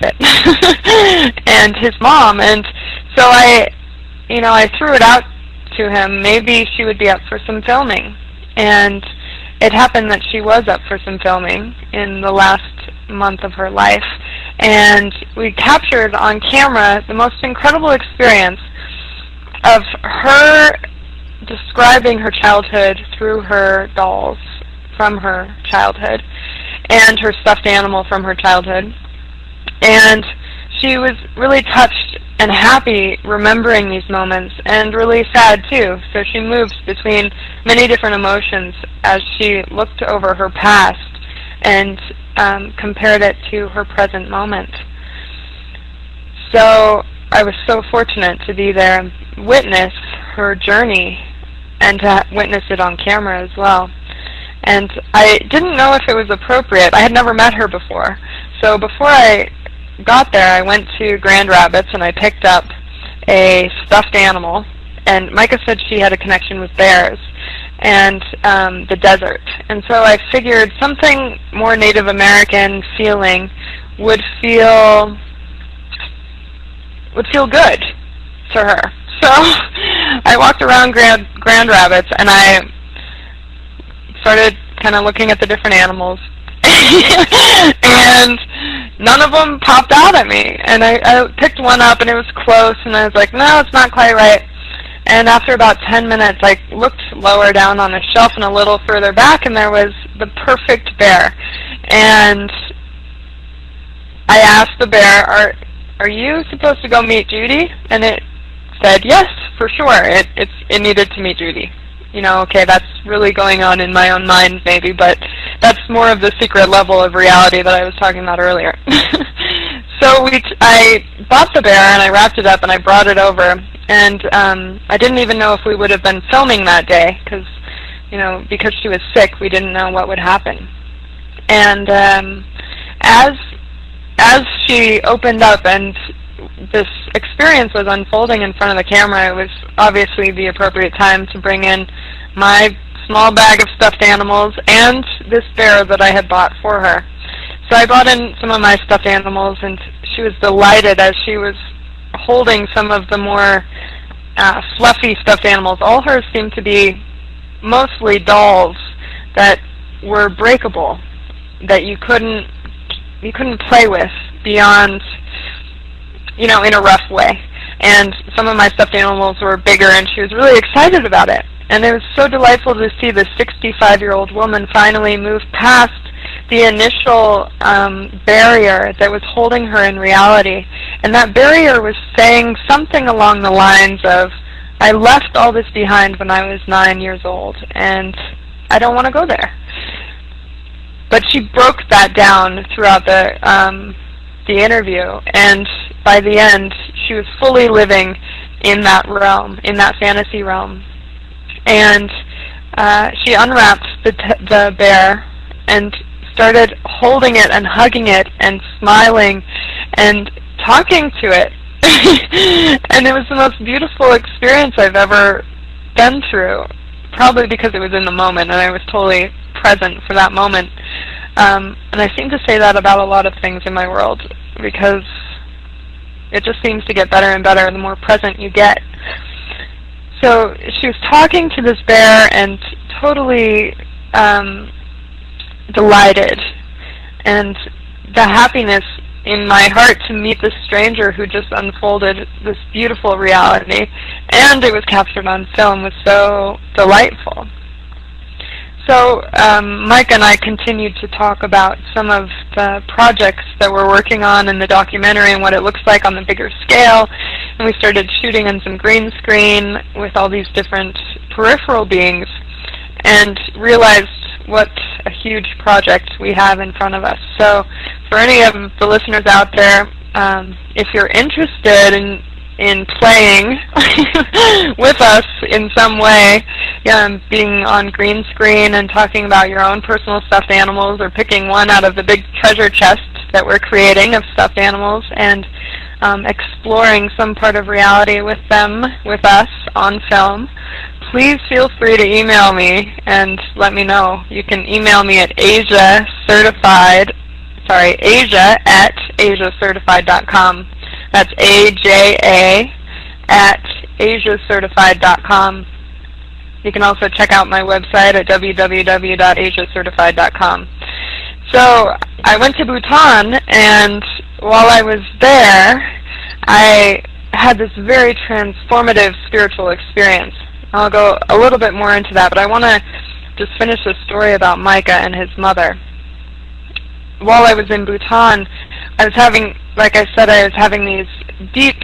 and his mom. And so I threw it out to him. Maybe she would be up for some filming. And it happened that she was up for some filming in the last month of her life. And we captured on camera the most incredible experience of her describing her childhood through her dolls from her childhood and her stuffed animal from her childhood. And she was really touched and happy remembering these moments, and really sad too. So she moves between many different emotions as she looked over her past and compared it to her present moment. So I was so fortunate to be there and witness her journey and to witness it on camera as well. And I didn't know if it was appropriate. I had never met her before. So before I got there, I went to Grand Rapids and I picked up a stuffed animal. And Micah said she had a connection with bears and the desert. And so I figured something more Native American feeling would feel good to her. So I walked around Grand Rapids and I started kind of looking at the different animals. And none of them popped out at me. And I picked one up and it was close and I was like, no, it's not quite right. And after about 10 minutes, I looked lower down on a shelf and a little further back, and there was the perfect bear. And I asked the bear, are you supposed to go meet Judy? And it said, yes, for sure. It needed to meet Judy. You know, okay, that's really going on in my own mind maybe, but that's more of the secret level of reality that I was talking about earlier. So I bought the bear and I wrapped it up and I brought it over. And I didn't even know if we would have been filming that day because she was sick, we didn't know what would happen. And as she opened up and this experience was unfolding in front of the camera, it was obviously the appropriate time to bring in my small bag of stuffed animals and this bear that I had bought for her. So I brought in some of my stuffed animals, and she was delighted as she was holding some of the more fluffy stuffed animals. All hers seemed to be mostly dolls that were breakable, that you couldn't play with beyond, in a rough way. And some of my stuffed animals were bigger, and she was really excited about it. And it was so delightful to see the 65-year-old woman finally move past the initial barrier that was holding her in reality. And that barrier was saying something along the lines of, I left all this behind when I was 9 years old, and I don't want to go there. But she broke that down throughout the interview, and by the end, she was fully living in that realm, in that fantasy realm. And she unwrapped the bear and started holding it and hugging it and smiling and talking to it. And it was the most beautiful experience I've ever been through, probably because it was in the moment and I was totally present for that moment. And I seem to say that about a lot of things in my world, because it just seems to get better and better the more present you get. So she was talking to this bear and totally delighted, and the happiness in my heart to meet this stranger who just unfolded this beautiful reality, and it was captured on film, was so delightful. So Mike and I continued to talk about some of the projects that we're working on in the documentary and what it looks like on the bigger scale, and we started shooting on some green screen with all these different peripheral beings, and realized what a huge project we have in front of us. So for any of the listeners out there, if you're interested in playing with us in some way, being on green screen and talking about your own personal stuffed animals, or picking one out of the big treasure chest that we're creating of stuffed animals, and exploring some part of reality with them, with us, on film, please feel free to email me and let me know. You can email me at asiacertified Asia at asiacertified.com. That's AJA at asiacertified.com. You can also check out my website at www.asiacertified.com. So I went to Buton, and while I was there, I had this very transformative spiritual experience. I'll go a little bit more into that, but I want to just finish the story about Micah and his mother. While I was in Buton, I was having, like I said, I was having these deep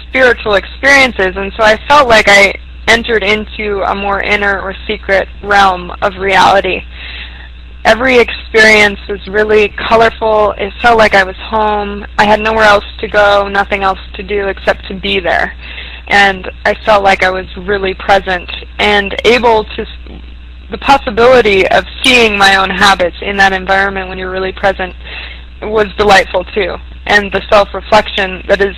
spiritual experiences, and so I felt like I entered into a more inner or secret realm of reality. Every experience was really colorful. It felt like I was home. I had nowhere else to go, nothing else to do except to be there. And I felt like I was really present and able to, the possibility of seeing my own habits in that environment when you're really present was delightful too. And the self-reflection that is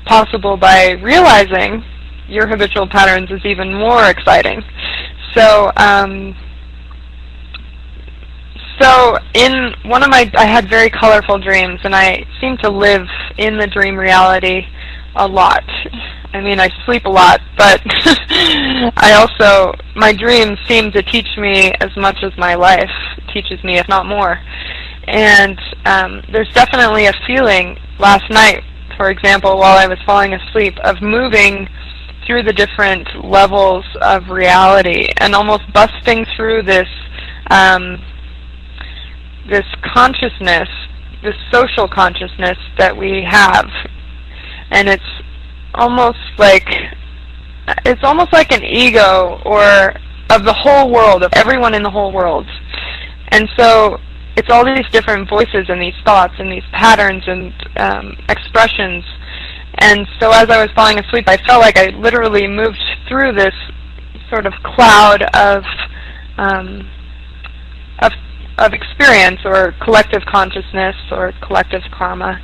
possible by realizing your habitual patterns is even more exciting. So, in one of I had very colorful dreams, and I seemed to live in the dream reality a lot. I mean, I sleep a lot, but my dreams seem to teach me as much as my life teaches me, if not more. And there's definitely a feeling last night, for example, while I was falling asleep, of moving through the different levels of reality and almost busting through this this consciousness, this social consciousness that we have, and it's almost like an ego or of the whole world, of everyone in the whole world. And so it's all these different voices and these thoughts and these patterns and expressions. And so as I was falling asleep, I felt like I literally moved through this sort of cloud of experience or collective consciousness or collective karma.